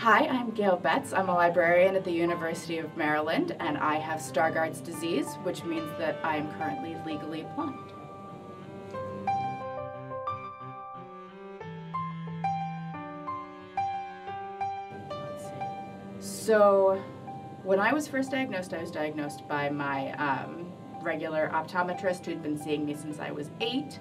Hi, I'm Gail Betz. I'm a librarian at the University of Maryland, and I have Stargardt's disease, which means that I am currently legally blind. So, when I was first diagnosed, I was diagnosed by my regular optometrist who'd been seeing me since I was 8.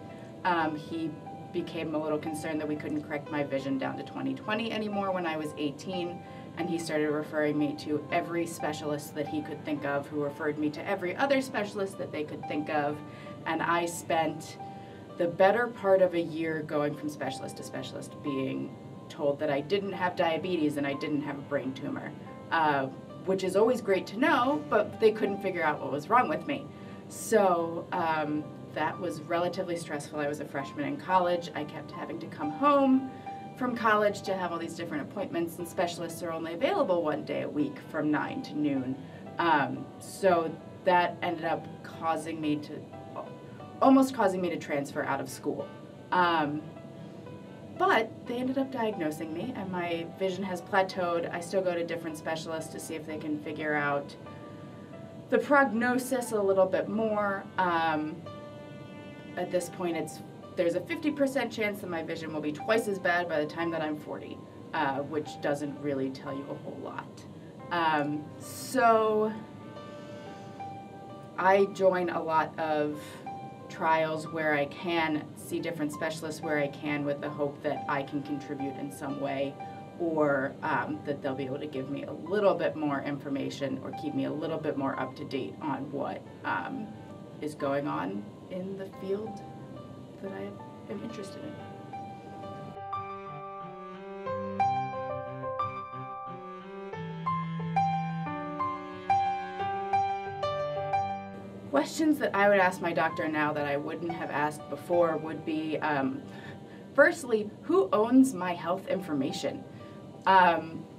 He became a little concerned that we couldn't correct my vision down to 20/20 anymore when I was 18, and he started referring me to every specialist that he could think of, who referred me to every other specialist that they could think of, and I spent the better part of a year going from specialist to specialist, being told that I didn't have diabetes and I didn't have a brain tumor, which is always great to know, but they couldn't figure out what was wrong with me. So that was relatively stressful. I was a freshman in college. I kept having to come home from college to have all these different appointments, and specialists are only available one day a week from 9 to noon. So that ended up almost causing me to transfer out of school. But they ended up diagnosing me, and my vision has plateaued. I still go to different specialists to see if they can figure out the prognosis a little bit more. At this point, there's a 50% chance that my vision will be twice as bad by the time that I'm 40, which doesn't really tell you a whole lot. So I join a lot of trials where I can see different specialists where I can, with the hope that I can contribute in some way, or that they'll be able to give me a little bit more information or keep me a little bit more up to date on what is going on in the field that I am interested in. Questions that I would ask my doctor now that I wouldn't have asked before would be, firstly, who owns my health information?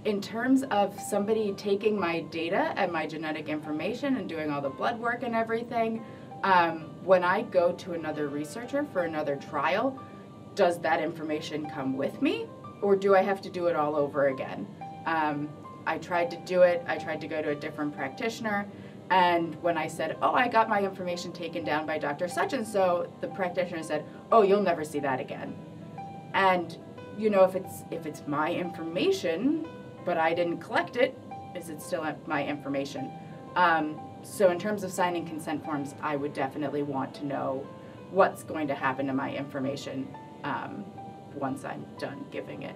In terms of somebody taking my data and my genetic information and doing all the blood work and everything, when I go to another researcher for another trial, does that information come with me, or do I have to do it all over again? I tried to do it. I tried to go to a different practitioner, and when I said, oh, I got my information taken down by Dr. Such and so, the practitioner said, oh, you'll never see that again. And you know, if it's my information, but I didn't collect it, is it still my information? So in terms of signing consent forms, I would definitely want to know what's going to happen to my information once I'm done giving it.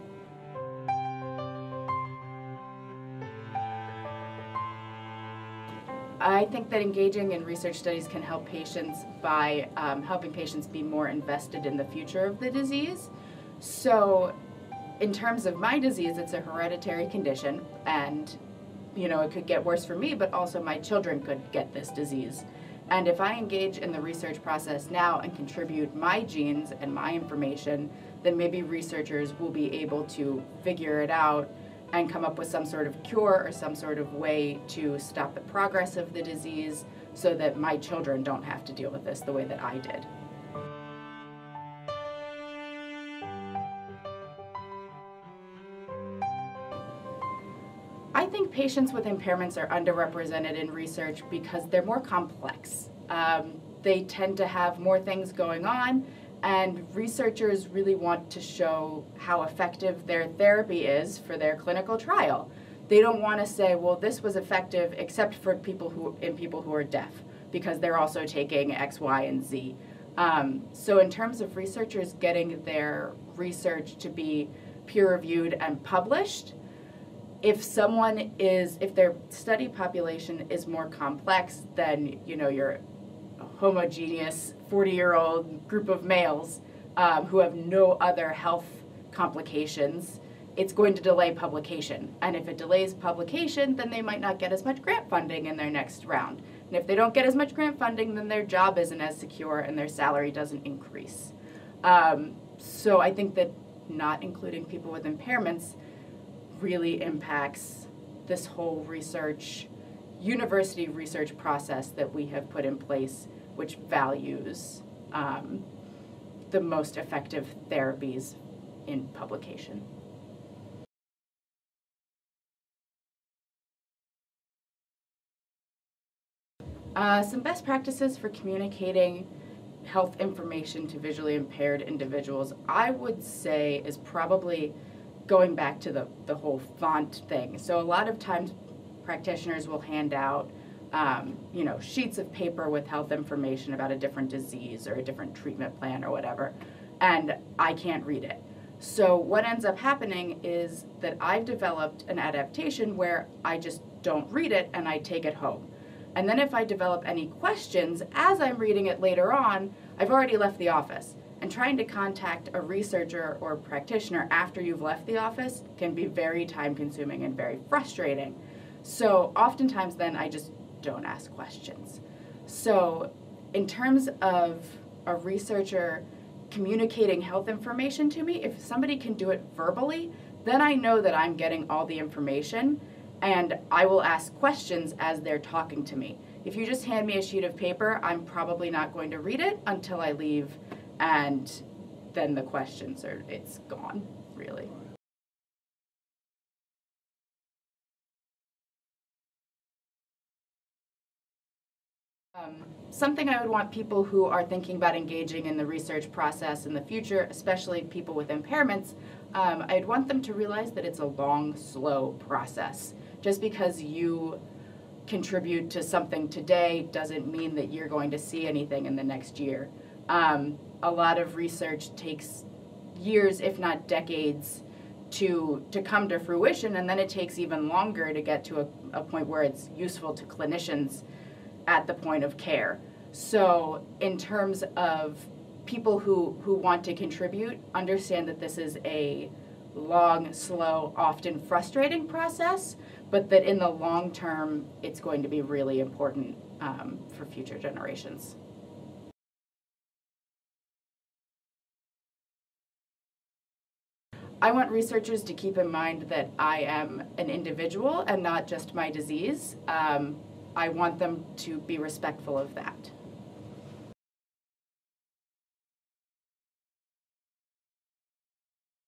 I think that engaging in research studies can help patients by helping patients be more invested in the future of the disease. So in terms of my disease, it's a hereditary condition, and you know, it could get worse for me, but also my children could get this disease. And if I engage in the research process now and contribute my genes and my information, then maybe researchers will be able to figure it out and come up with some sort of cure or some sort of way to stop the progress of the disease so that my children don't have to deal with this the way that I did. I think patients with impairments are underrepresented in research because they're more complex. They tend to have more things going on, and researchers really want to show how effective their therapy is for their clinical trial. They don't want to say, well, this was effective except for people who are deaf, because they're also taking X, Y, and Z. So in terms of researchers getting their research to be peer-reviewed and published, if their study population is more complex than, you know, your homogeneous 40-year-old group of males who have no other health complications, it's going to delay publication. And if it delays publication, then they might not get as much grant funding in their next round. And if they don't get as much grant funding, then their job isn't as secure and their salary doesn't increase. So I think that not including people with impairments really impacts this whole university research process that we have put in place, which values the most effective therapies in publication. Some best practices for communicating health information to visually impaired individuals, I would say, is probably going back to the whole font thing. So a lot of times practitioners will hand out sheets of paper with health information about a different disease or a different treatment plan or whatever, and I can't read it. So what ends up happening is that I've developed an adaptation where I just don't read it and I take it home. And then if I develop any questions as I'm reading it later on, I've already left the office. And trying to contact a researcher or practitioner after you've left the office can be very time-consuming and very frustrating. So oftentimes then I just don't ask questions. So in terms of a researcher communicating health information to me, if somebody can do it verbally, then I know that I'm getting all the information, and I will ask questions as they're talking to me. If you just hand me a sheet of paper, I'm probably not going to read it until I leave, and then the questions it's gone, really. Something I would want people who are thinking about engaging in the research process in the future, especially people with impairments, I'd want them to realize that it's a long, slow process. Just because you contribute to something today doesn't mean that you're going to see anything in the next year. A lot of research takes years, if not decades, to come to fruition, and then it takes even longer to get to a point where it's useful to clinicians at the point of care. So in terms of people who want to contribute, understand that this is a long, slow, often frustrating process, but that in the long term, it's going to be really important for future generations. I want researchers to keep in mind that I am an individual and not just my disease. I want them to be respectful of that.